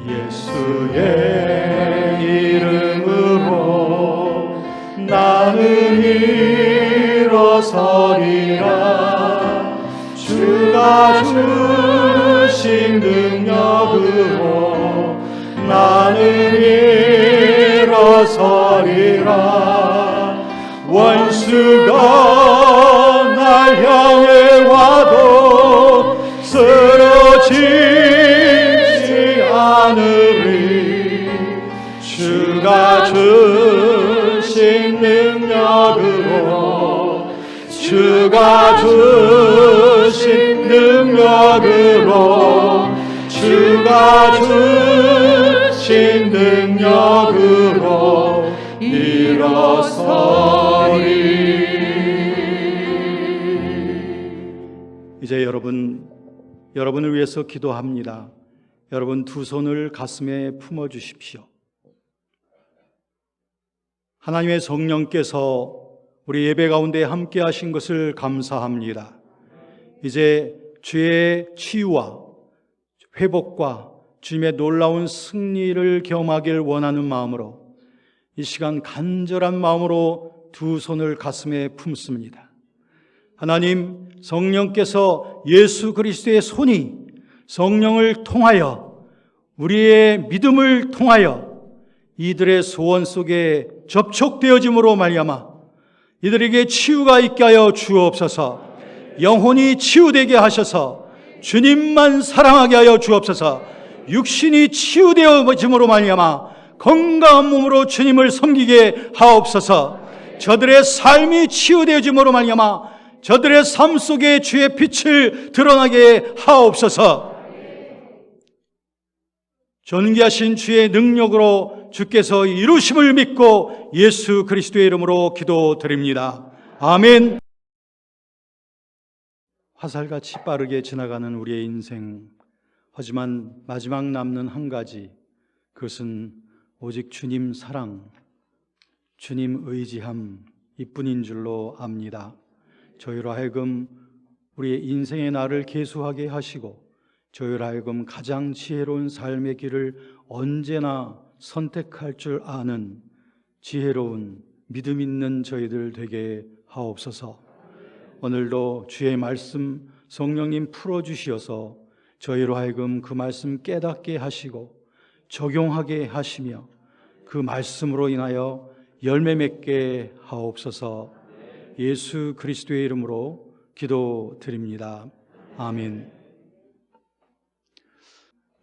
예수의 이름으로 나는 일어서리라. 주가 주신 능력으로 나는 일어서리라. 원수가 날 향해 와도 쓰러지지 않으리. 주가 주신 능력으로, 주가 주신 능력으로, 주가 주신 능력으로 일어서리. 이제 여러분을 위해서 기도합니다. 여러분 두 손을 가슴에 품어 주십시오. 하나님의 성령께서 우리 예배 가운데 함께 하신 것을 감사합니다. 이제 주의 치유와 회복과 주님의 놀라운 승리를 경험하길 원하는 마음으로 이 시간 간절한 마음으로 두 손을 가슴에 품습니다. 하나님, 성령께서 예수 그리스도의 손이 성령을 통하여 우리의 믿음을 통하여 이들의 소원 속에 접촉되어짐으로 말미암아 이들에게 치유가 있게 하여 주옵소서. 영혼이 치유되게 하셔서 주님만 사랑하게 하여 주옵소서. 육신이 치유되어짐으로 말미암아 건강한 몸으로 주님을 섬기게 하옵소서. 저들의 삶이 치유되어짐으로 말미암아 저들의 삶 속에 주의 빛을 드러나게 하옵소서. 존귀하신 주의 능력으로 주께서 이루심을 믿고 예수 그리스도의 이름으로 기도드립니다. 아멘. 화살같이 빠르게 지나가는 우리의 인생, 하지만 마지막 남는 한 가지, 그것은 오직 주님 사랑, 주님 의지함 이뿐인 줄로 압니다. 저희로 하여금 우리의 인생의 날을 계수하게 하시고 저희로 하여금 가장 지혜로운 삶의 길을 언제나 선택할 줄 아는 지혜로운 믿음 있는 저희들 되게 하옵소서. 오늘도 주의 말씀 성령님 풀어주시어서 저희로 하여금 그 말씀 깨닫게 하시고 적용하게 하시며 그 말씀으로 인하여 열매 맺게 하옵소서. 예수 그리스도의 이름으로 기도드립니다. 아멘.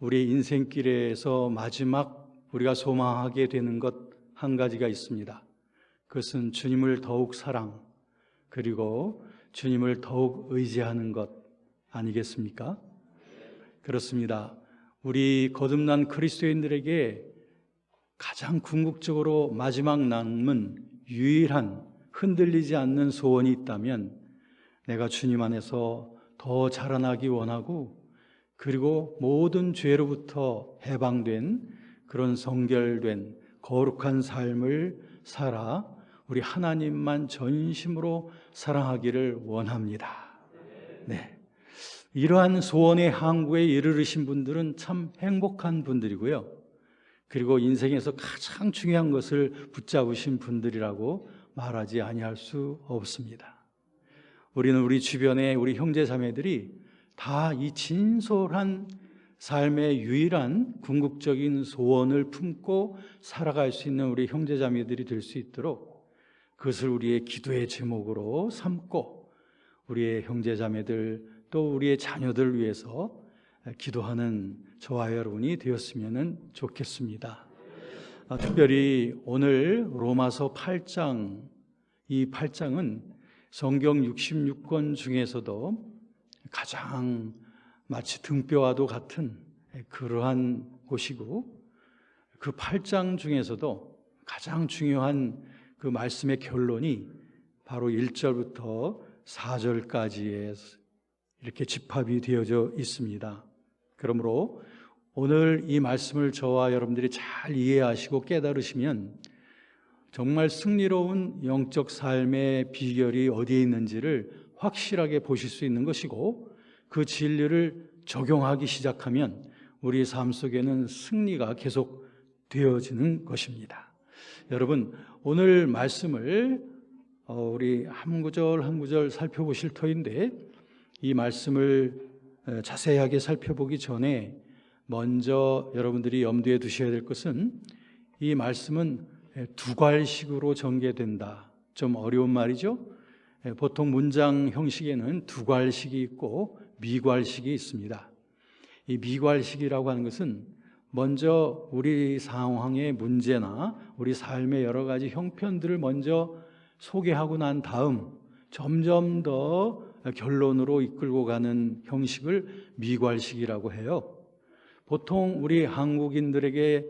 우리 인생길에서 마지막 우리가 소망하게 되는 것 한 가지가 있습니다. 그것은 주님을 더욱 사랑, 그리고 주님을 더욱 의지하는 것 아니겠습니까? 그렇습니다. 우리 거듭난 그리스도인들에게 가장 궁극적으로 마지막 남은 유일한 흔들리지 않는 소원이 있다면 내가 주님 안에서 더 자라나기 원하고, 그리고 모든 죄로부터 해방된 그런 성결된 거룩한 삶을 살아 우리 하나님만 전심으로 사랑하기를 원합니다. 네, 이러한 소원의 항구에 이르르신 분들은 참 행복한 분들이고요, 그리고 인생에서 가장 중요한 것을 붙잡으신 분들이라고 말하지 아니할 수 없습니다. 우리는 우리 주변의 우리 형제자매들이 다 이 진솔한 삶의 유일한 궁극적인 소원을 품고 살아갈 수 있는 우리 형제자매들이 될 수 있도록 그것을 우리의 기도의 제목으로 삼고 우리의 형제자매들 또 우리의 자녀들 위해서 기도하는 저와 여러분이 되었으면 좋겠습니다. 특별히 오늘 로마서 8장, 이 8장은 성경 66권 중에서도 가장 마치 등뼈와도 같은 그러한 곳이고, 그 8장 중에서도 가장 중요한 그 말씀의 결론이 바로 1절부터 4절까지에 이렇게 집합이 되어져 있습니다. 그러므로 오늘 이 말씀을 저와 여러분들이 잘 이해하시고 깨달으시면 정말 승리로운 영적 삶의 비결이 어디에 있는지를 확실하게 보실 수 있는 것이고, 그 진리를 적용하기 시작하면 우리 삶 속에는 승리가 계속 되어지는 것입니다. 여러분, 오늘 말씀을 우리 한 구절 한 구절 살펴보실 터인데, 이 말씀을 자세하게 살펴보기 전에 먼저 여러분들이 염두에 두셔야 될 것은, 이 말씀은 두괄식으로 전개된다. 좀 어려운 말이죠. 보통 문장 형식에는 두괄식이 있고 미괄식이 있습니다. 이 미괄식이라고 하는 것은 먼저 우리 상황의 문제나 우리 삶의 여러 가지 형편들을 먼저 소개하고 난 다음 점점 더 결론으로 이끌고 가는 형식을 미괄식이라고 해요. 보통 우리 한국인들에게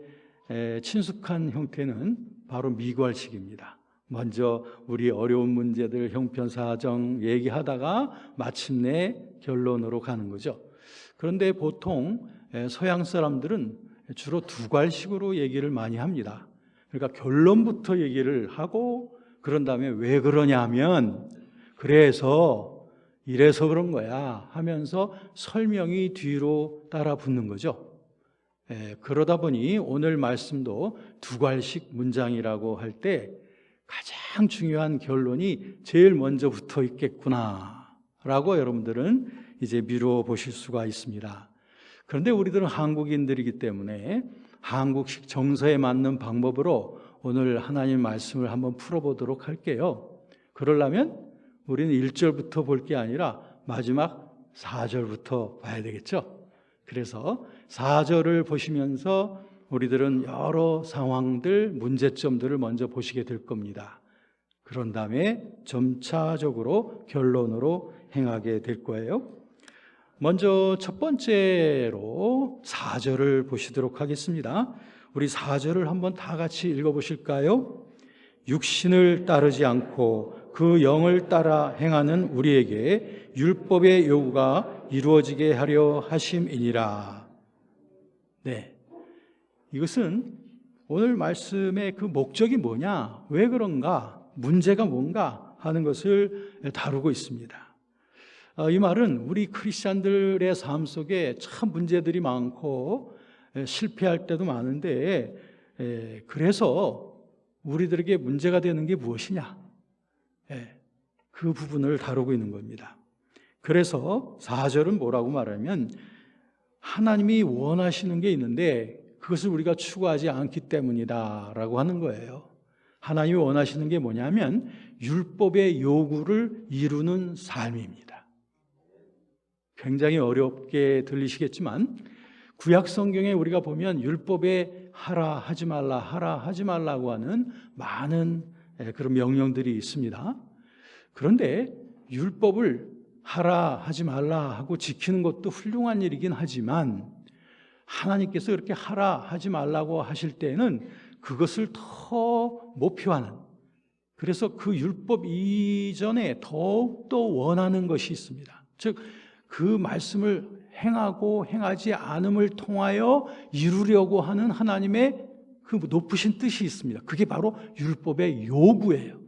친숙한 형태는 바로 미괄식입니다. 먼저 우리 어려운 문제들, 형편사정 얘기하다가 마침내 결론으로 가는 거죠. 그런데 보통 서양 사람들은 주로 두괄식으로 얘기를 많이 합니다. 그러니까 결론부터 얘기를 하고, 그런 다음에 왜 그러냐 하면 그래서 이래서 그런 거야 하면서 설명이 뒤로 따라 붙는 거죠. 그러다 보니 오늘 말씀도 두괄식 문장이라고 할 때 가장 중요한 결론이 제일 먼저 붙어 있겠구나 라고 여러분들은 이제 미루어 보실 수가 있습니다. 그런데 우리들은 한국인들이기 때문에 한국식 정서에 맞는 방법으로 오늘 하나님 말씀을 한번 풀어보도록 할게요. 그러려면 우리는 1절부터 볼 게 아니라 마지막 4절부터 봐야 되겠죠. 그래서 4절을 보시면서 우리들은 여러 상황들, 문제점들을 먼저 보시게 될 겁니다. 그런 다음에 점차적으로 결론으로 행하게 될 거예요. 먼저 첫 번째로 4절을 보시도록 하겠습니다. 우리 4절을 한번 다 같이 읽어보실까요? 육신을 따르지 않고 그 영을 따라 행하는 우리에게 율법의 요구가 이루어지게 하려 하심이니라. 네, 이것은 오늘 말씀의 그 목적이 뭐냐, 왜 그런가, 문제가 뭔가 하는 것을 다루고 있습니다. 이 말은 우리 크리스찬들의 삶 속에 참 문제들이 많고 실패할 때도 많은데, 그래서 우리들에게 문제가 되는 게 무엇이냐, 그 부분을 다루고 있는 겁니다. 그래서 4절은 뭐라고 말하면, 하나님이 원하시는 게 있는데 그것을 우리가 추구하지 않기 때문이다 라고 하는 거예요. 하나님이 원하시는 게 뭐냐면 율법의 요구를 이루는 삶입니다. 굉장히 어렵게 들리시겠지만 구약 성경에 우리가 보면 율법에 하라 하지 말라, 하라 하지 말라고 하는 많은 그런 명령들이 있습니다. 그런데 율법을 하라 하지 말라 하고 지키는 것도 훌륭한 일이긴 하지만, 하나님께서 이렇게 하라 하지 말라고 하실 때는 그것을 더 목표하는, 그래서 그 율법 이전에 더욱더 원하는 것이 있습니다. 즉 그 말씀을 행하고 행하지 않음을 통하여 이루려고 하는 하나님의 그 높으신 뜻이 있습니다. 그게 바로 율법의 요구예요.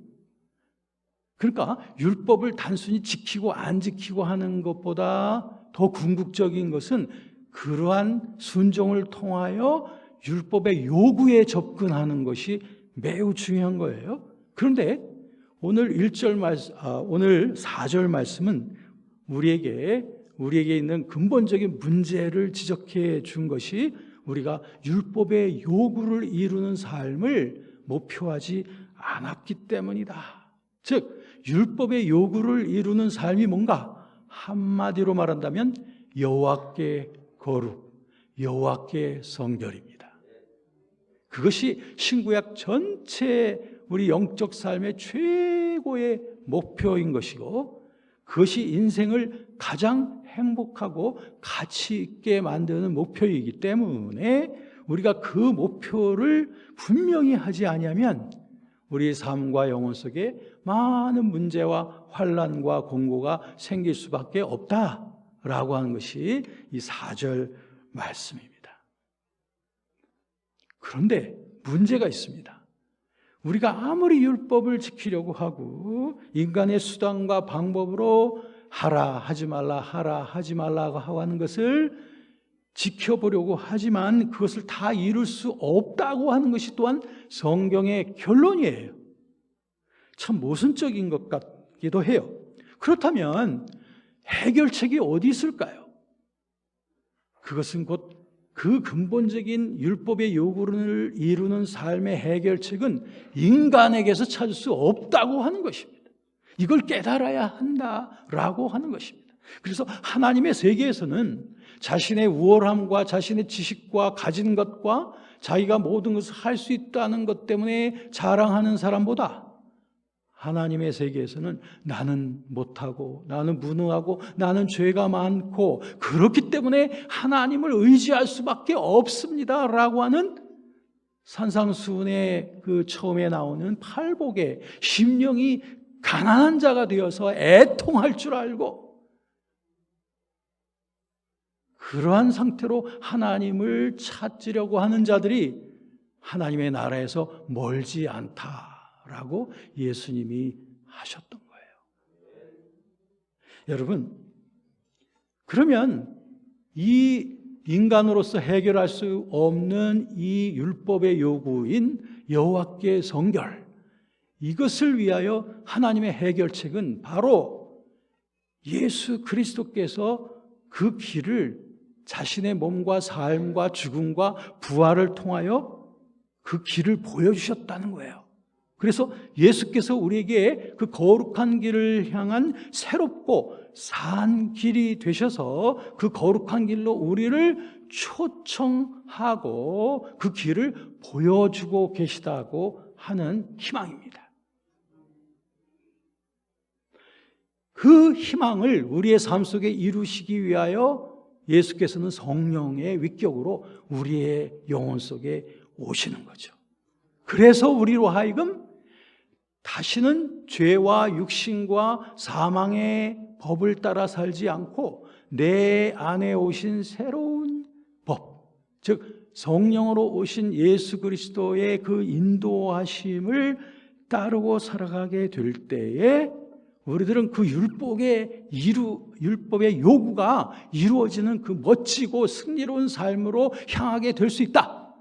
그러니까 율법을 단순히 지키고 안 지키고 하는 것보다 더 궁극적인 것은 그러한 순종을 통하여 율법의 요구에 접근하는 것이 매우 중요한 거예요. 그런데 오늘 4절 말씀은 우리에게 있는 근본적인 문제를 지적해 준 것이, 우리가 율법의 요구를 이루는 삶을 목표하지 않았기 때문이다. 즉 율법의 요구를 이루는 삶이 뭔가, 한마디로 말한다면 여호와께 거룩, 여호와께 성결입니다. 그것이 신구약 전체 우리 영적 삶의 최고의 목표인 것이고, 그것이 인생을 가장 행복하고 가치 있게 만드는 목표이기 때문에 우리가 그 목표를 분명히 하지 아니하면 우리 삶과 영혼 속에 많은 문제와 환난과 공고가 생길 수밖에 없다라고 하는 것이 이 4절 말씀입니다. 그런데 문제가 있습니다. 우리가 아무리 율법을 지키려고 하고 인간의 수단과 방법으로 하라 하지 말라, 하라 하지 말라고 하는 것을 지켜보려고 하지만 그것을 다 이룰 수 없다고 하는 것이 또한 성경의 결론이에요. 참 모순적인 것 같기도 해요. 그렇다면 해결책이 어디 있을까요? 그것은 곧 그 근본적인 율법의 요구를 이루는 삶의 해결책은 인간에게서 찾을 수 없다고 하는 것입니다. 이걸 깨달아야 한다라고 하는 것입니다. 그래서 하나님의 세계에서는 자신의 우월함과 자신의 지식과 가진 것과 자기가 모든 것을 할 수 있다는 것 때문에 자랑하는 사람보다 하나님의 세계에서는 나는 못하고 나는 무능하고 나는 죄가 많고 그렇기 때문에 하나님을 의지할 수밖에 없습니다 라고 하는 산상수훈의 그 처음에 나오는 팔복에 심령이 가난한 자가 되어서 애통할 줄 알고 그러한 상태로 하나님을 찾으려고 하는 자들이 하나님의 나라에서 멀지 않다라고 예수님이 하셨던 거예요. 여러분, 그러면 이 인간으로서 해결할 수 없는 이 율법의 요구인 여호와께 성결, 이것을 위하여 하나님의 해결책은 바로 예수 그리스도께서 그 길을 자신의 몸과 삶과 죽음과 부활을 통하여 그 길을 보여주셨다는 거예요. 그래서 예수께서 우리에게 그 거룩한 길을 향한 새롭고 산 길이 되셔서 그 거룩한 길로 우리를 초청하고 그 길을 보여주고 계시다고 하는 희망입니다. 그 희망을 우리의 삶 속에 이루시기 위하여 예수께서는 성령의 위격으로 우리의 영혼 속에 오시는 거죠. 그래서 우리로 하여금 다시는 죄와 육신과 사망의 법을 따라 살지 않고 내 안에 오신 새로운 법, 즉 성령으로 오신 예수 그리스도의 그 인도하심을 따르고 살아가게 될 때에 우리들은 그 율법의 요구가 이루어지는 그 멋지고 승리로운 삶으로 향하게 될 수 있다.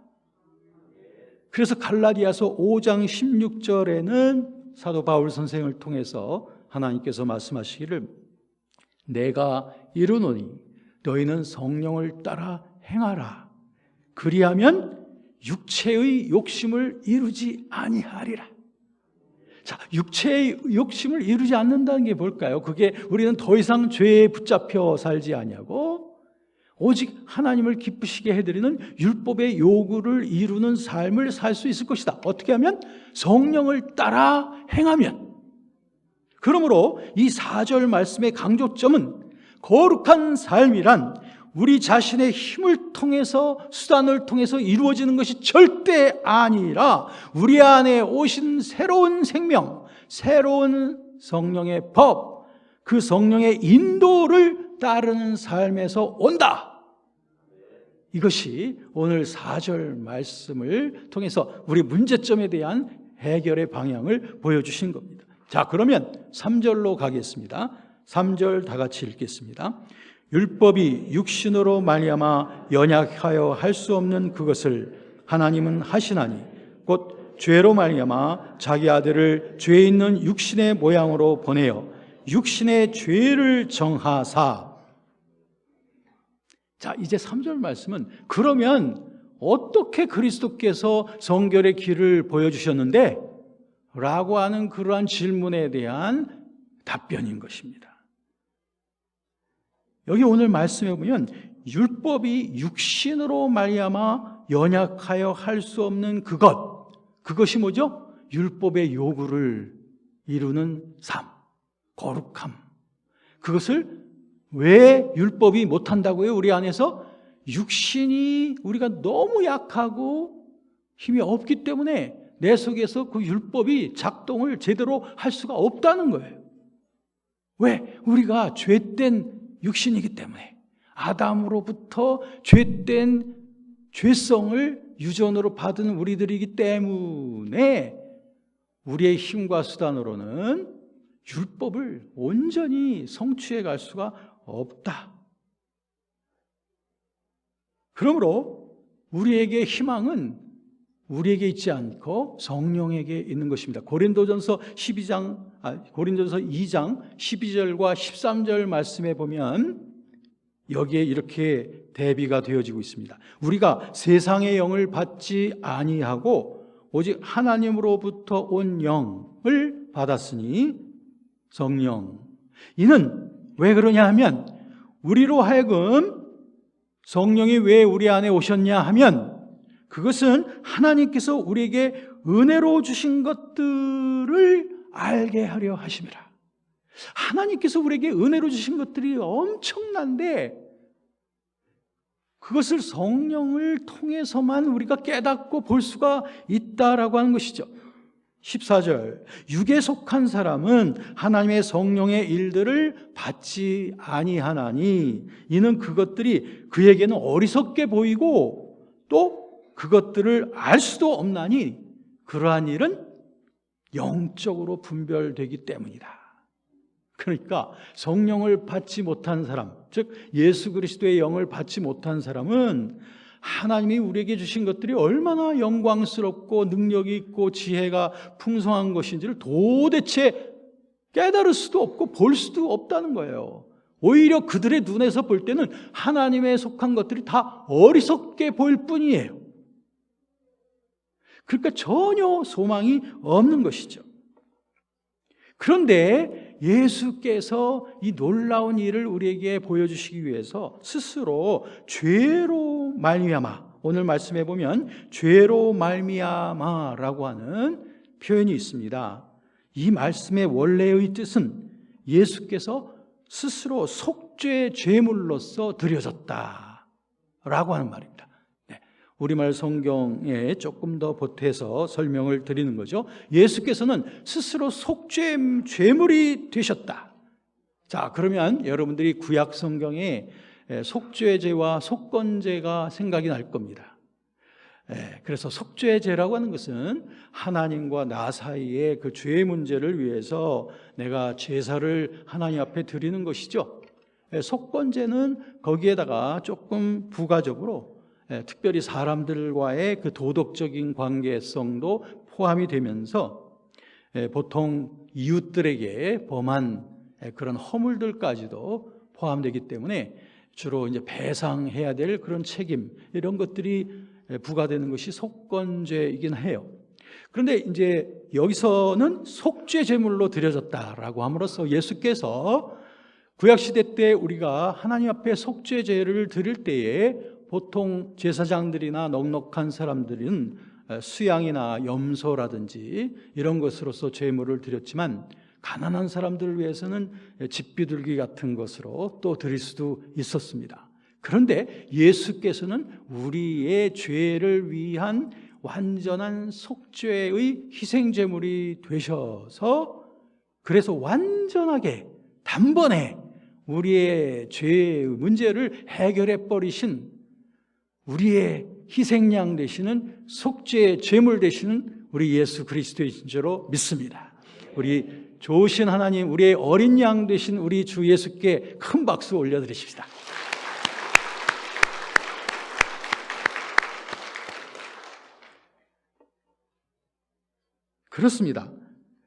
그래서 갈라디아서 5장 16절에는 사도 바울 선생을 통해서 하나님께서 말씀하시기를 내가 이르노니 너희는 성령을 따라 행하라. 그리하면 육체의 욕심을 이루지 아니하리라. 자, 육체의 욕심을 이루지 않는다는 게 뭘까요? 그게 우리는 더 이상 죄에 붙잡혀 살지 아니하고 오직 하나님을 기쁘시게 해드리는 율법의 요구를 이루는 삶을 살 수 있을 것이다. 어떻게 하면? 성령을 따라 행하면. 그러므로 이 4절 말씀의 강조점은 거룩한 삶이란 우리 자신의 힘을 통해서 수단을 통해서 이루어지는 것이 절대 아니라 우리 안에 오신 새로운 생명, 새로운 성령의 법, 그 성령의 인도를 따르는 삶에서 온다. 이것이 오늘 4절 말씀을 통해서 우리 문제점에 대한 해결의 방향을 보여주신 겁니다. 자, 그러면 3절로 가겠습니다. 3절 다 같이 읽겠습니다. 율법이 육신으로 말미암아 연약하여 할 수 없는 그것을 하나님은 하시나니 곧 죄로 말미암아 자기 아들을 죄 있는 육신의 모양으로 보내어 육신의 죄를 정하사. 자, 이제 3절 말씀은 그러면 어떻게 그리스도께서 성결의 길을 보여주셨는데? 라고 하는 그러한 질문에 대한 답변인 것입니다. 여기 오늘 말씀해 보면 율법이 육신으로 말미암아 연약하여 할 수 없는 그것이 뭐죠? 율법의 요구를 이루는 삶, 거룩함. 그것을 왜 율법이 못한다고요? 우리 안에서 육신이 우리가 너무 약하고 힘이 없기 때문에 내 속에서 그 율법이 작동을 제대로 할 수가 없다는 거예요. 왜? 우리가 죄된 육신이기 때문에, 아담으로부터 죄된 죄성을 유전으로 받은 우리들이기 때문에 우리의 힘과 수단으로는 율법을 온전히 성취해 갈 수가 없다. 그러므로 우리에게 희망은 우리에게 있지 않고 성령에게 있는 것입니다. 고린도전서 2장 12절과 13절 말씀에 보면 여기에 이렇게 대비가 되어지고 있습니다. 우리가 세상의 영을 받지 아니하고 오직 하나님으로부터 온 영을 받았으니 성령. 이는 왜 그러냐 하면 우리로 하여금 성령이 왜 우리 안에 오셨냐 하면 그것은 하나님께서 우리에게 은혜로 주신 것들을 알게 하려 하심이라. 하나님께서 우리에게 은혜로 주신 것들이 엄청난데 그것을 성령을 통해서만 우리가 깨닫고 볼 수가 있다라고 하는 것이죠. 14절, 육에 속한 사람은 하나님의 성령의 일들을 받지 아니하나니 이는 그것들이 그에게는 어리석게 보이고 또 그것들을 알 수도 없나니 그러한 일은 영적으로 분별되기 때문이다. 그러니까 성령을 받지 못한 사람, 즉 예수 그리스도의 영을 받지 못한 사람은 하나님이 우리에게 주신 것들이 얼마나 영광스럽고 능력이 있고 지혜가 풍성한 것인지를 도대체 깨달을 수도 없고 볼 수도 없다는 거예요. 오히려 그들의 눈에서 볼 때는 하나님에 속한 것들이 다 어리석게 보일 뿐이에요. 그러니까 전혀 소망이 없는 것이죠. 그런데 예수께서 이 놀라운 일을 우리에게 보여주시기 위해서 스스로 죄로 말미암아, 오늘 말씀해 보면 죄로 말미암아라고 하는 표현이 있습니다. 이 말씀의 원래의 뜻은 예수께서 스스로 속죄 제물로서 드려졌다라고 하는 말입니다. 우리말 성경에 조금 더 보태서 설명을 드리는 거죠. 예수께서는 스스로 속죄 제물이 되셨다. 자, 그러면 여러분들이 구약 성경에 속죄제와 속건제가 생각이 날 겁니다. 그래서 속죄제라고 하는 것은 하나님과 나 사이의 그 죄의 문제를 위해서 내가 제사를 하나님 앞에 드리는 것이죠. 속건제는 거기에다가 조금 부가적으로 특별히 사람들과의 그 도덕적인 관계성도 포함이 되면서 보통 이웃들에게 범한 그런 허물들까지도 포함되기 때문에 주로 이제 배상해야 될 그런 책임, 이런 것들이 부과되는 것이 속건죄이긴 해요. 그런데 이제 여기서는 속죄 제물로 드려졌다라고 함으로써 예수께서 구약시대 때 우리가 하나님 앞에 속죄제를 드릴 때에 보통 제사장들이나 넉넉한 사람들은 수양이나 염소라든지 이런 것으로서 제물을 드렸지만 가난한 사람들을 위해서는 집비둘기 같은 것으로 또 드릴 수도 있었습니다. 그런데 예수께서는 우리의 죄를 위한 완전한 속죄의 희생제물이 되셔서 그래서 완전하게 단번에 우리의 죄의 문제를 해결해 버리신 우리의 희생양 되시는 속죄 제물 되시는 우리 예수 그리스도의 진짜로 믿습니다. 우리 좋으신 하나님, 우리의 어린 양 되신 우리 주 예수께 큰 박수 올려드리십시다. 그렇습니다.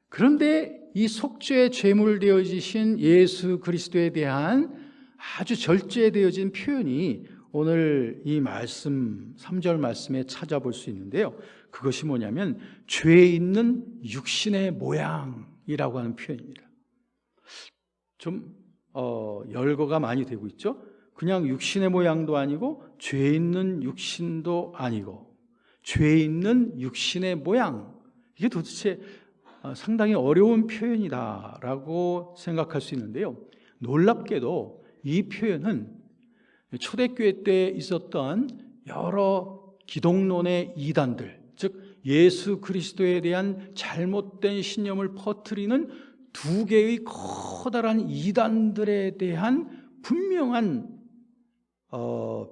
그런데 이 속죄 제물 되어지신 예수 그리스도에 대한 아주 절제되어진 표현이 오늘 이 말씀 3절 말씀에 찾아볼 수 있는데요. 그것이 뭐냐면 죄 있는 육신의 모양이라고 하는 표현입니다. 좀 열거가 많이 되고 있죠. 그냥 육신의 모양도 아니고 죄 있는 육신도 아니고 죄 있는 육신의 모양, 이게 도대체 상당히 어려운 표현이다라고 생각할 수 있는데요. 놀랍게도 이 표현은 초대교회 때 있었던 여러 기독론의 이단들, 즉 예수 그리스도에 대한 잘못된 신념을 퍼뜨리는 두 개의 커다란 이단들에 대한 분명한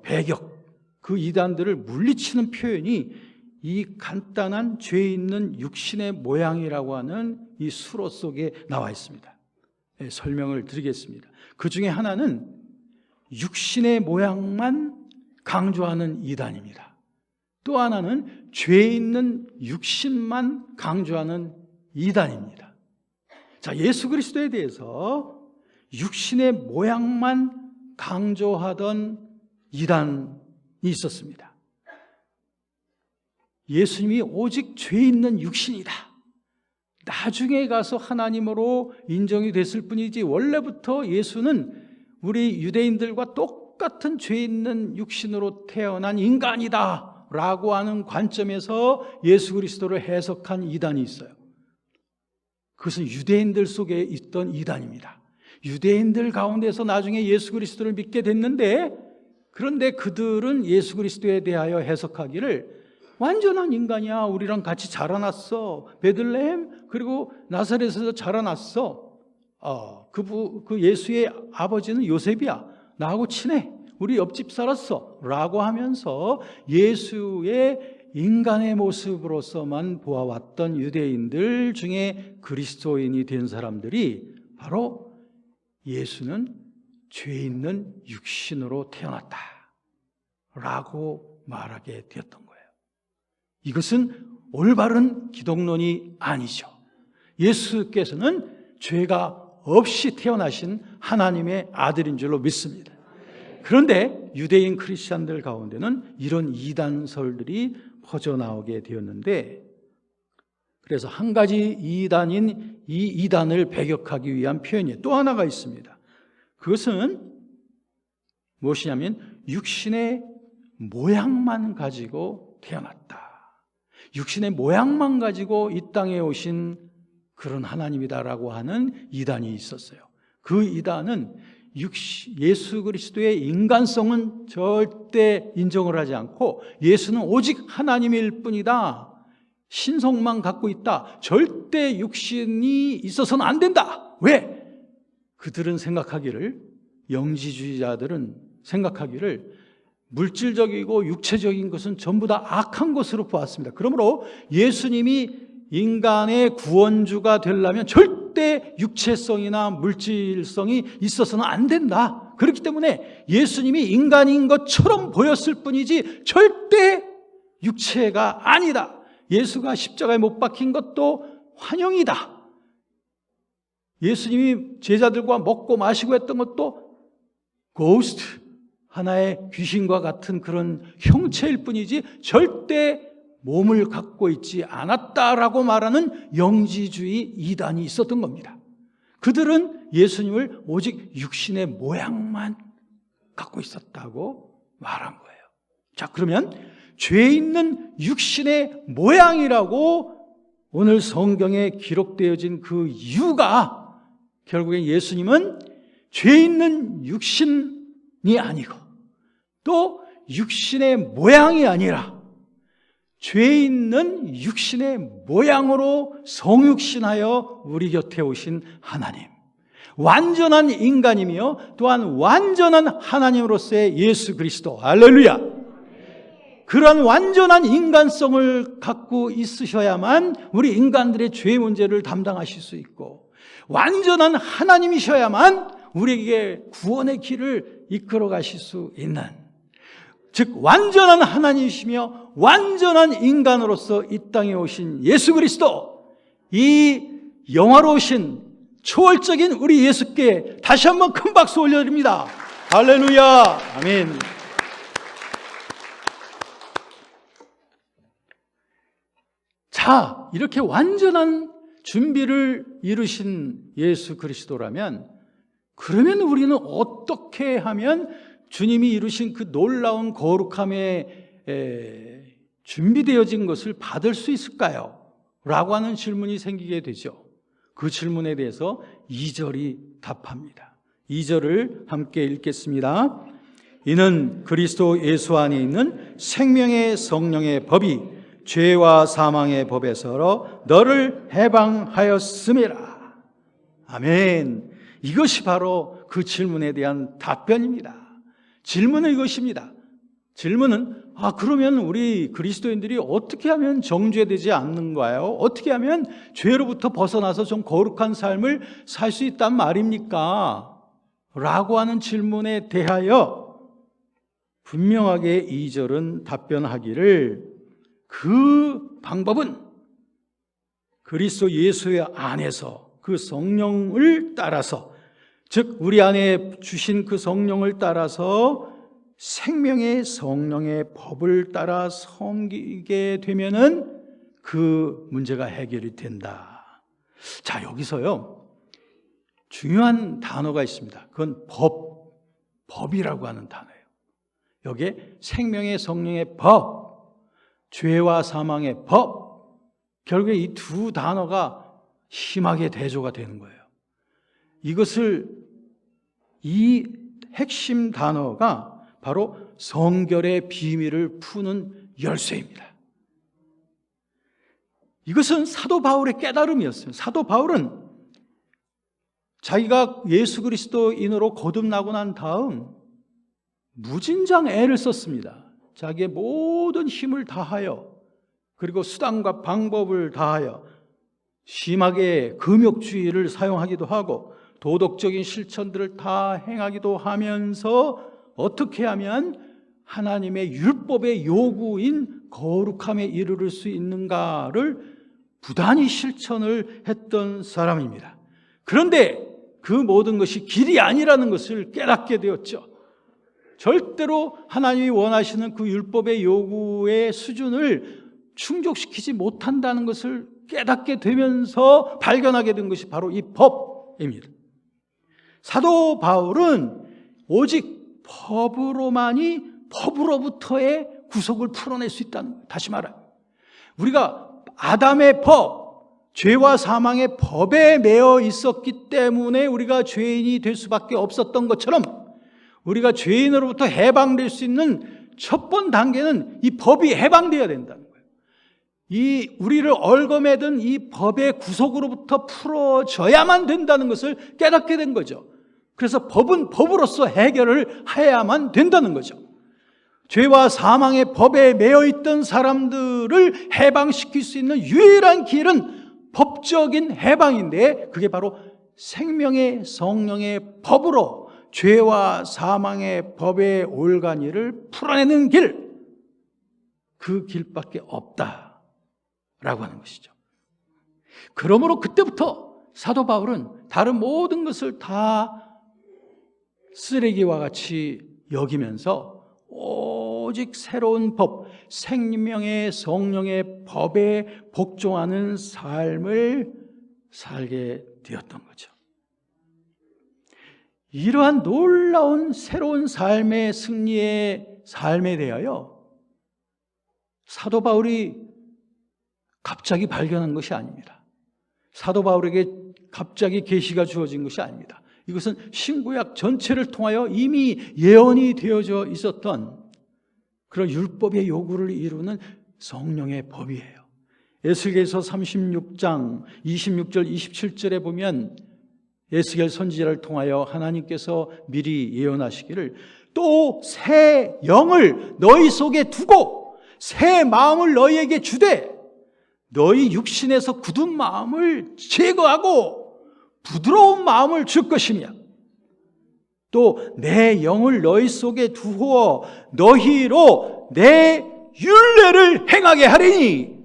배격, 그 이단들을 물리치는 표현이 이 간단한 죄 있는 육신의 모양이라고 하는 이 수로 속에 나와 있습니다. 설명을 드리겠습니다. 그 중에 하나는 육신의 모양만 강조하는 이단입니다. 또 하나는 죄 있는 육신만 강조하는 이단입니다. 자, 예수 그리스도에 대해서 육신의 모양만 강조하던 이단이 있었습니다. 예수님이 오직 죄 있는 육신이다. 나중에 가서 하나님으로 인정이 됐을 뿐이지 원래부터 예수는 우리 유대인들과 똑같은 죄 있는 육신으로 태어난 인간이다 라고 하는 관점에서 예수 그리스도를 해석한 이단이 있어요. 그것은 유대인들 속에 있던 이단입니다. 유대인들 가운데서 나중에 예수 그리스도를 믿게 됐는데, 그런데 그들은 예수 그리스도에 대하여 해석하기를 완전한 인간이야. 우리랑 같이 자라났어. 베들레헴 그리고 나사렛에서 자라났어. 그 예수의 아버지는 요셉이야. 나하고 친해. 우리 옆집 살았어. 라고 하면서 예수의 인간의 모습으로서만 보아왔던 유대인들 중에 그리스도인이 된 사람들이 바로 예수는 죄 있는 육신으로 태어났다 라고 말하게 되었던 거예요. 이것은 올바른 기독론이 아니죠. 예수께서는 죄가 없이 태어나신 하나님의 아들인 줄로 믿습니다. 그런데 유대인 크리스찬들 가운데는 이런 이단설들이 퍼져나오게 되었는데, 그래서 한 가지 이단인 이 이단을 배격하기 위한 표현이 또 하나가 있습니다. 그것은 무엇이냐면 육신의 모양만 가지고 태어났다. 육신의 모양만 가지고 이 땅에 오신 그런 하나님이다라고 하는 이단이 있었어요. 그 이단은 예수 그리스도의 인간성은 절대 인정을 하지 않고 예수는 오직 하나님일 뿐이다. 신성만 갖고 있다. 절대 육신이 있어서는 안 된다. 왜? 그들은 생각하기를, 영지주의자들은 생각하기를 물질적이고 육체적인 것은 전부 다 악한 것으로 보았습니다. 그러므로 예수님이 인간의 구원주가 되려면 절대 육체성이나 물질성이 있어서는 안 된다. 그렇기 때문에 예수님이 인간인 것처럼 보였을 뿐이지 절대 육체가 아니다. 예수가 십자가에 못 박힌 것도 환영이다. 예수님이 제자들과 먹고 마시고 했던 것도 고스트, 하나의 귀신과 같은 그런 형체일 뿐이지 절대 몸을 갖고 있지 않았다라고 말하는 영지주의 이단이 있었던 겁니다. 그들은 예수님을 오직 육신의 모양만 갖고 있었다고 말한 거예요. 자, 그러면 죄 있는 육신의 모양이라고 오늘 성경에 기록되어진 그 이유가 결국엔 예수님은 죄 있는 육신이 아니고 또 육신의 모양이 아니라 죄 있는 육신의 모양으로 성육신하여 우리 곁에 오신 하나님, 완전한 인간이며 또한 완전한 하나님으로서의 예수 그리스도, 할렐루야. 그러한 완전한 인간성을 갖고 있으셔야만 우리 인간들의 죄 문제를 담당하실 수 있고, 완전한 하나님이셔야만 우리에게 구원의 길을 이끌어 가실 수 있는, 즉 완전한 하나님이시며 완전한 인간으로서 이 땅에 오신 예수 그리스도, 이 영화로우신 초월적인 우리 예수께 다시 한번 큰 박수 올려드립니다. 할렐루야. 아멘. 자, 이렇게 완전한 준비를 이루신 예수 그리스도라면, 그러면 우리는 어떻게 하면 주님이 이루신 그 놀라운 거룩함에 준비되어진 것을 받을 수 있을까요? 라고 하는 질문이 생기게 되죠. 그 질문에 대해서 2절이 답합니다. 2절을 함께 읽겠습니다. 이는 그리스도 예수 안에 있는 생명의 성령의 법이 죄와 사망의 법에서 너를 해방하였음이라. 아멘. 이것이 바로 그 질문에 대한 답변입니다. 질문은 이것입니다. 질문은 그러면 우리 그리스도인들이 어떻게 하면 정죄되지 않는가요? 어떻게 하면 죄로부터 벗어나서 좀 거룩한 삶을 살 수 있단 말입니까? 라고 하는 질문에 대하여 분명하게 2절은 답변하기를 그 방법은 그리스도 예수의 안에서 그 성령을 따라서, 즉 우리 안에 주신 그 성령을 따라서 생명의 성령의 법을 따라 섬기게 되면은 그 문제가 해결이 된다. 자, 여기서요 중요한 단어가 있습니다. 그건 법이라고 하는 단어예요. 여기에 생명의 성령의 법, 죄와 사망의 법, 결국에 이 두 단어가 심하게 대조가 되는 거예요. 이 핵심 단어가 바로 성결의 비밀을 푸는 열쇠입니다. 이것은 사도 바울의 깨달음이었어요. 사도 바울은 자기가 예수 그리스도인으로 거듭나고 난 다음 무진장 애를 썼습니다. 자기의 모든 힘을 다하여, 그리고 수단과 방법을 다하여 심하게 금욕주의를 사용하기도 하고 도덕적인 실천들을 다 행하기도 하면서 어떻게 하면 하나님의 율법의 요구인 거룩함에 이르를 수 있는가를 부단히 실천을 했던 사람입니다. 그런데 그 모든 것이 길이 아니라는 것을 깨닫게 되었죠. 절대로 하나님이 원하시는 그 율법의 요구의 수준을 충족시키지 못한다는 것을 깨닫게 되면서 발견하게 된 것이 바로 이 법입니다. 사도 바울은 오직 법으로부터의 구속을 풀어낼 수 있다는 거예요. 다시 말하면 우리가 아담의 법, 죄와 사망의 법에 매여 있었기 때문에 우리가 죄인이 될 수밖에 없었던 것처럼, 우리가 죄인으로부터 해방될 수 있는 첫 번 단계는 이 법이 해방되어야 된다는 거예요. 이 우리를 얽어매든 이 법의 구속으로부터 풀어져야만 된다는 것을 깨닫게 된 거죠. 그래서 법은 법으로서 해결을 해야만 된다는 거죠. 죄와 사망의 법에 매여 있던 사람들을 해방시킬 수 있는 유일한 길은 법적인 해방인데, 그게 바로 생명의 성령의 법으로 죄와 사망의 법의 올가니를 풀어내는 길, 그 길밖에 없다라고 하는 것이죠. 그러므로 그때부터 사도 바울은 다른 모든 것을 다 쓰레기와 같이 여기면서 오직 새로운 법, 생명의 성령의 법에 복종하는 삶을 살게 되었던 거죠. 이러한 놀라운 새로운 삶의 승리의 삶에 대하여 사도 바울이 갑자기 발견한 것이 아닙니다. 사도 바울에게 갑자기 계시가 주어진 것이 아닙니다. 이것은 신구약 전체를 통하여 이미 예언이 되어져 있었던 그런 율법의 요구를 이루는 성령의 법이에요. 에스겔서 36장 26절 27절에 보면 에스겔 선지자를 통하여 하나님께서 미리 예언하시기를 또 새 영을 너희 속에 두고 새 마음을 너희에게 주되 너희 육신에서 굳은 마음을 제거하고 부드러운 마음을 줄 것이며 또 내 영을 너희 속에 두어 너희로 내 율례를 행하게 하리니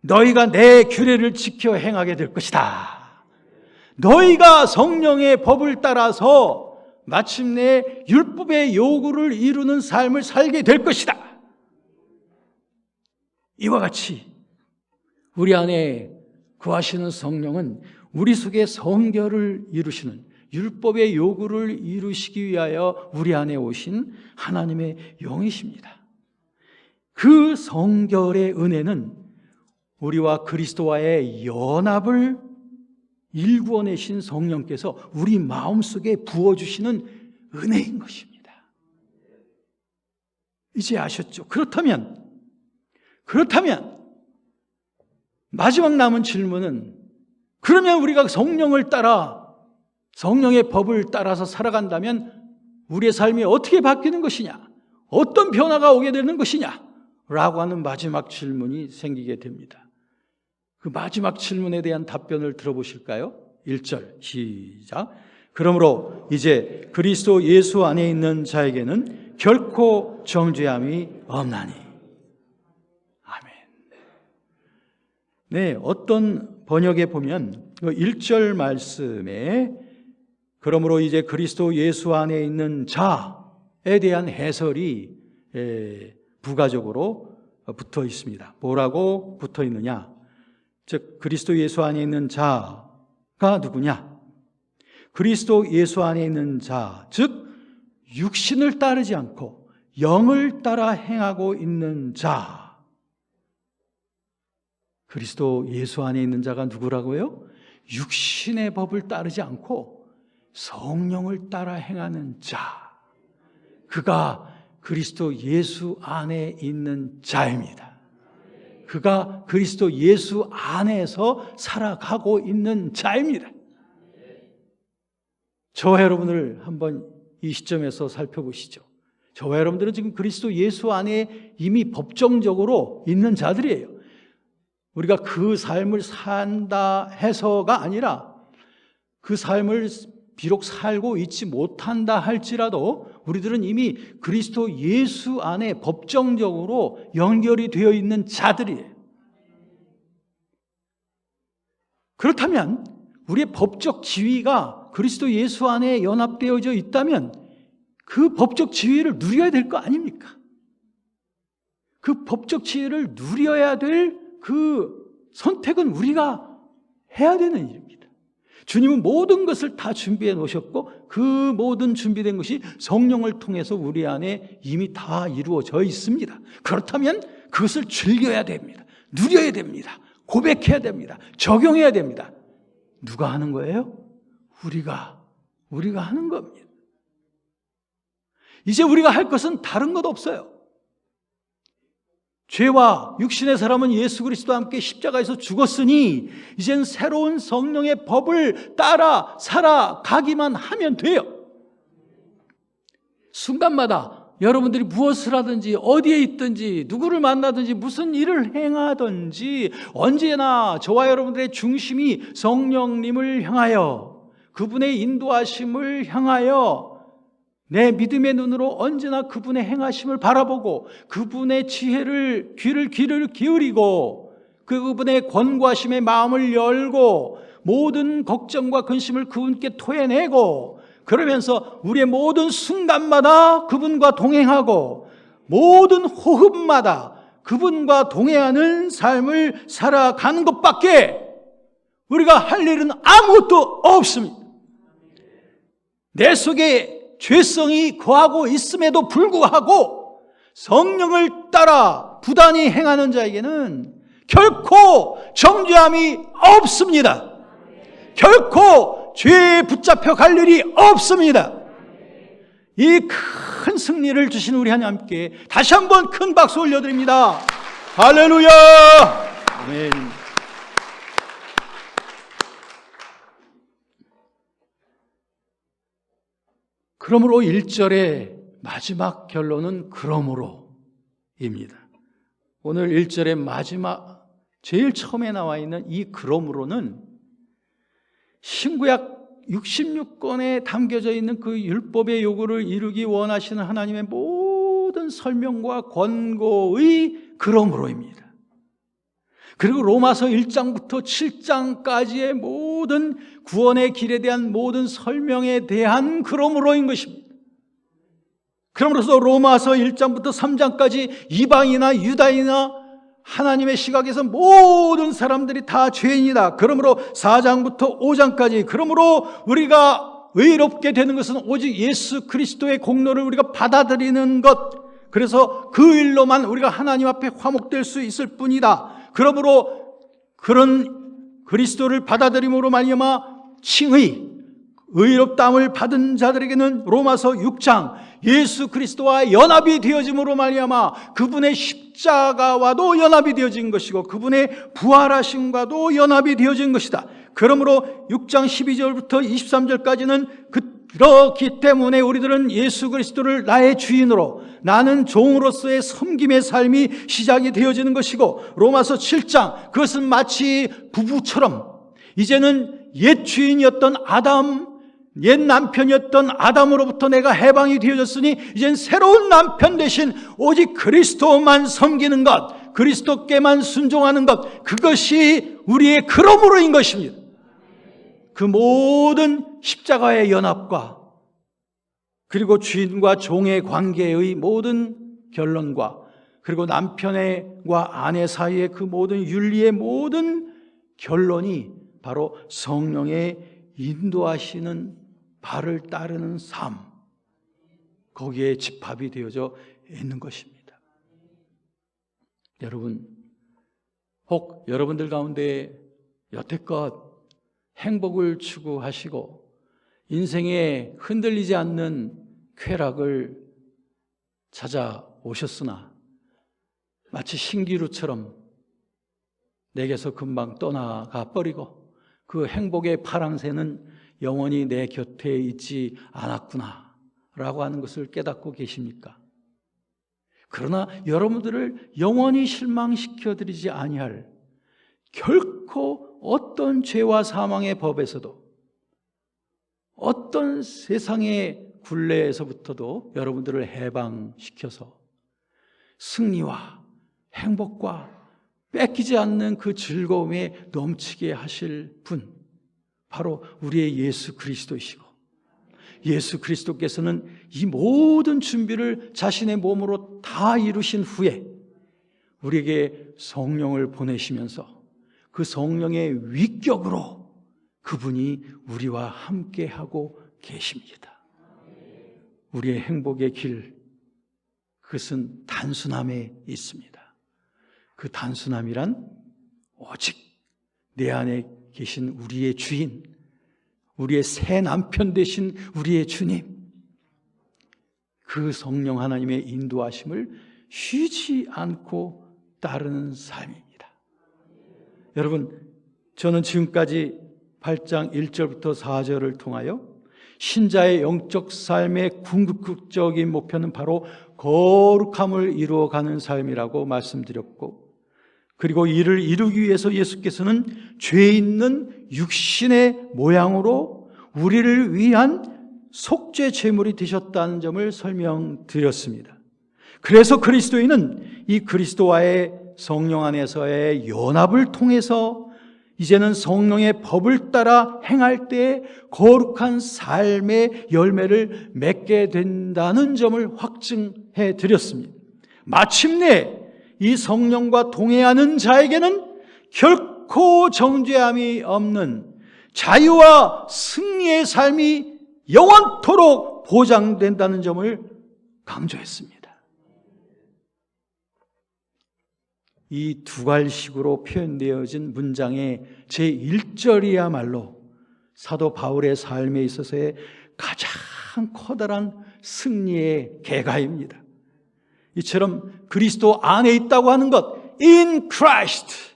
너희가 내 규례를 지켜 행하게 될 것이다. 너희가 성령의 법을 따라서 마침내 율법의 요구를 이루는 삶을 살게 될 것이다. 이와 같이 우리 안에 거하시는 성령은 우리 속에 성결을 이루시는 율법의 요구를 이루시기 위하여 우리 안에 오신 하나님의 영이십니다. 그 성결의 은혜는 우리와 그리스도와의 연합을 일구어내신 성령께서 우리 마음속에 부어주시는 은혜인 것입니다. 이제 아셨죠? 그렇다면 마지막 남은 질문은, 그러면 우리가 성령을 따라 성령의 법을 따라서 살아간다면 우리의 삶이 어떻게 바뀌는 것이냐, 어떤 변화가 오게 되는 것이냐 라고 하는 마지막 질문이 생기게 됩니다. 그 마지막 질문에 대한 답변을 들어보실까요? 1절 시작. 그러므로 이제 그리스도 예수 안에 있는 자에게는 결코 정죄함이 없나니. 아멘. 네, 어떤 번역에 보면 1절 말씀에 그러므로 이제 그리스도 예수 안에 있는 자에 대한 해설이 부가적으로 붙어 있습니다. 뭐라고 붙어 있느냐? 즉 그리스도 예수 안에 있는 자가 누구냐? 그리스도 예수 안에 있는 자, 즉 육신을 따르지 않고 영을 따라 행하고 있는 자. 그리스도 예수 안에 있는 자가 누구라고요? 육신의 법을 따르지 않고 성령을 따라 행하는 자. 그가 그리스도 예수 안에 있는 자입니다. 그가 그리스도 예수 안에서 살아가고 있는 자입니다. 저와 여러분을 한번 이 시점에서 살펴보시죠. 저와 여러분들은 지금 그리스도 예수 안에 이미 법정적으로 있는 자들이에요. 우리가 그 삶을 산다 해서가 아니라 그 삶을 비록 살고 있지 못한다 할지라도 우리들은 이미 그리스도 예수 안에 법정적으로 연결이 되어 있는 자들이에요. 그렇다면 우리의 법적 지위가 그리스도 예수 안에 연합되어져 있다면 그 법적 지위를 누려야 될 거 아닙니까? 그 법적 지위를 누려야 될 그 선택은 우리가 해야 되는 일입니다. 주님은 모든 것을 다 준비해 놓으셨고 그 모든 준비된 것이 성령을 통해서 우리 안에 이미 다 이루어져 있습니다. 그렇다면 그것을 즐겨야 됩니다. 누려야 됩니다. 고백해야 됩니다. 적용해야 됩니다. 누가 하는 거예요? 우리가 하는 겁니다. 이제 우리가 할 것은 다른 것 없어요. 죄와 육신의 사람은 예수 그리스도와 함께 십자가에서 죽었으니 이젠 새로운 성령의 법을 따라 살아가기만 하면 돼요. 순간마다 여러분들이 무엇을 하든지 어디에 있든지 누구를 만나든지 무슨 일을 행하든지 언제나 저와 여러분들의 중심이 성령님을 향하여 그분의 인도하심을 향하여 내 믿음의 눈으로 언제나 그분의 행하심을 바라보고 그분의 지혜를 귀를 기울이고 그분의 권고하심의 마음을 열고 모든 걱정과 근심을 그분께 토해내고 그러면서 우리의 모든 순간마다 그분과 동행하고 모든 호흡마다 그분과 동행하는 삶을 살아가는 것밖에 우리가 할 일은 아무것도 없습니다. 내 속에 죄성이 거하고 있음에도 불구하고 성령을 따라 부단히 행하는 자에게는 결코 정죄함이 없습니다. 결코 죄에 붙잡혀 갈 일이 없습니다. 이 큰 승리를 주신 우리 하나님께 다시 한번 큰 박수 올려드립니다. 할렐루야! 아멘. 그러므로 1절의 마지막 결론은 그러므로입니다. 오늘 1절의 마지막 제일 처음에 나와 있는 이 그러므로는 신구약 66권에 담겨져 있는 그 율법의 요구를 이루기 원하시는 하나님의 모든 설명과 권고의 그러므로입니다. 그리고 로마서 1장부터 7장까지의 모든 구원의 길에 대한 모든 설명에 대한 그러므로인 것입니다. 그러므로서 로마서 1장부터 3장까지 이방이나 유다이나 하나님의 시각에서 모든 사람들이 다 죄인이다. 그러므로 4장부터 5장까지 그러므로 우리가 의롭게 되는 것은 오직 예수 그리스도의 공로를 우리가 받아들이는 것, 그래서 그 일로만 우리가 하나님 앞에 화목될 수 있을 뿐이다. 그러므로 그런 그리스도를 받아들임으로 말미암아 칭의, 의롭다함을 받은 자들에게는 로마서 6장 예수 그리스도와 연합이 되어짐으로 말미암아 그분의 십자가와도 연합이 되어진 것이고 그분의 부활하심과도 연합이 되어진 것이다. 그러므로 6장 12절부터 23절까지는 그렇기 때문에 우리들은 예수 그리스도를 나의 주인으로 나는 종으로서의 섬김의 삶이 시작이 되어지는 것이고 로마서 7장 그것은 마치 부부처럼 이제는 옛 주인이었던 아담 옛 남편이었던 아담으로부터 내가 해방이 되어졌으니 이젠 새로운 남편 대신 오직 그리스도만 섬기는 것, 그리스도께만 순종하는 것, 그것이 우리의 그러므로인 것입니다. 그 모든 십자가의 연합과 그리고 주인과 종의 관계의 모든 결론과 그리고 남편과 아내 사이의 그 모든 윤리의 모든 결론이 바로 성령의 인도하시는 발을 따르는 삶, 거기에 집합이 되어져 있는 것입니다. 여러분, 혹 여러분들 가운데 여태껏 행복을 추구하시고 인생에 흔들리지 않는 쾌락을 찾아오셨으나 마치 신기루처럼 내게서 금방 떠나가 버리고 그 행복의 파랑새는 영원히 내 곁에 있지 않았구나 라고 하는 것을 깨닫고 계십니까? 그러나 여러분들을 영원히 실망시켜드리지 아니할 결코 어떤 죄와 사망의 법에서도 어떤 세상의 굴레에서부터도 여러분들을 해방시켜서 승리와 행복과 뺏기지 않는 그 즐거움에 넘치게 하실 분, 바로 우리의 예수 그리스도이시고, 예수 그리스도께서는 이 모든 준비를 자신의 몸으로 다 이루신 후에 우리에게 성령을 보내시면서 그 성령의 위격으로 그분이 우리와 함께하고 계십니다. 우리의 행복의 길, 그것은 단순함에 있습니다. 그 단순함이란 오직 내 안에 계신 우리의 주인, 우리의 새 남편 되신 우리의 주님, 그 성령 하나님의 인도하심을 쉬지 않고 따르는 삶입니다. 여러분, 저는 지금까지 8장 1절부터 4절을 통하여 신자의 영적 삶의 궁극적인 목표는 바로 거룩함을 이루어가는 삶이라고 말씀드렸고, 그리고 이를 이루기 위해서 예수께서는 죄 있는 육신의 모양으로 우리를 위한 속죄 제물이 되셨다는 점을 설명드렸습니다. 그래서 그리스도인은 이 그리스도와의 성령 안에서의 연합을 통해서 이제는 성령의 법을 따라 행할 때 거룩한 삶의 열매를 맺게 된다는 점을 확증해 드렸습니다. 마침내 이 성령과 동행하는 자에게는 결코 정죄함이 없는 자유와 승리의 삶이 영원토록 보장된다는 점을 강조했습니다. 이 두갈식으로 표현되어진 문장의 제1절이야말로 사도 바울의 삶에 있어서의 가장 커다란 승리의 개가입니다. 이처럼 그리스도 안에 있다고 하는 것, in Christ,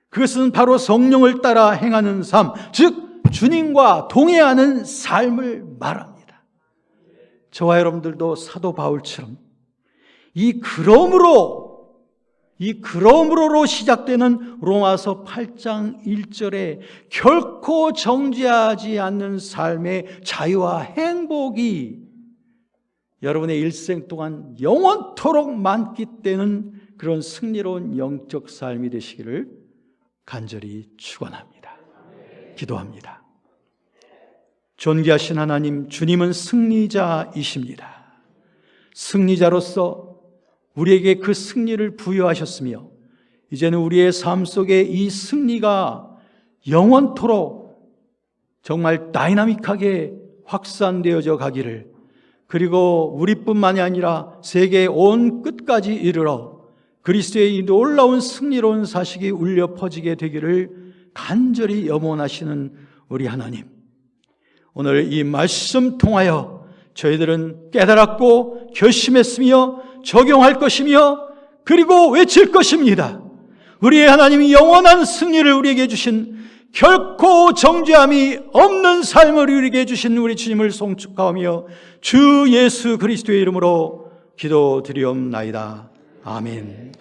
그것은 바로 성령을 따라 행하는 삶, 즉 주님과 동행하는 삶을 말합니다. 저와 여러분들도 사도 바울처럼 이 그러므로로 시작되는 로마서 8장 1절에 결코 정죄하지 않는 삶의 자유와 행복이 여러분의 일생 동안 영원토록 만끽되는 그런 승리로운 영적 삶이 되시기를 간절히 축원합니다. 기도합니다. 존귀하신 하나님, 주님은 승리자이십니다. 승리자로서 우리에게 그 승리를 부여하셨으며 이제는 우리의 삶 속에 이 승리가 영원토록 정말 다이나믹하게 확산되어져 가기를, 그리고 우리뿐만이 아니라 세계 온 끝까지 이르러 그리스도의 이 놀라운 승리로운 사실이 울려 퍼지게 되기를 간절히 염원하시는 우리 하나님, 오늘 이 말씀 통하여 저희들은 깨달았고 결심했으며 적용할 것이며 그리고 외칠 것입니다. 우리의 하나님이 영원한 승리를 우리에게 주신, 결코 정죄함이 없는 삶을 우리에게 주신 우리 주님을 송축하며 주 예수 그리스도의 이름으로 기도드리옵나이다. 아멘.